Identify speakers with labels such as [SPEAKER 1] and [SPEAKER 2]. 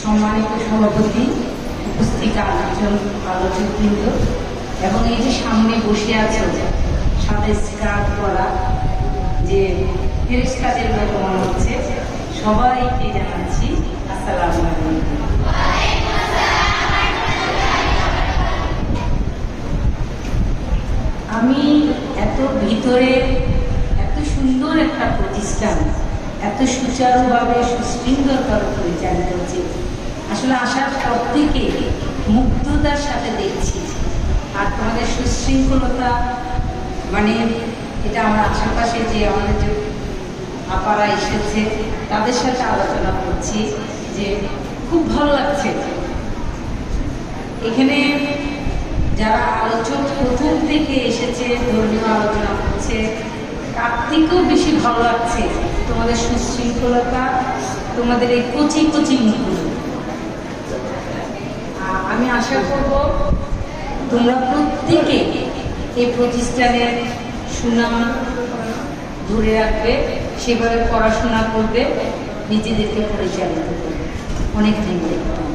[SPEAKER 1] সম্মানিত সভাপতি, উপস্থিত আলোচকবৃন্দ এবং এই যে সামনে বসে আছে সাথে স্কার্ফ করা যে ফেরেশতাদের মতো মনে হচ্ছে, সবাইকে জানাচ্ছি আসসালামু আলাইকুম। আমি এত ভিতরে এত সুন্দর একটা প্রতিষ্ঠান এত সুচারুভাবে সুশৃঙ্খলভাবে পরিচালিত হচ্ছে, আসলে আসার পর থেকে মুগ্ধতার সাথে দেখছি। আর তোমাদের সুশৃঙ্খলতা মানে এটা আমার আশেপাশে যে আমাদের যে আপারা এসেছে তাদের সাথে আলোচনা করছি যে খুব ভালো লাগছে। এখানে যারা আলোচক প্রথম থেকে এসেছে ধর্মীয় আলোচনা করছে তার থেকেও বেশি ভালো লাগছে তোমাদের সুশৃঙ্খলতা, তোমাদের এই কচি কচি মুখগুলো। আমি আশা করব তোমরা প্রত্যেকে এই প্রতিষ্ঠানের সুনাম ধরে রাখবে, সেভাবে পড়াশোনা করবে, নিজেদেরকে পরিচালিত করবে। অনেক ধন্যবাদ।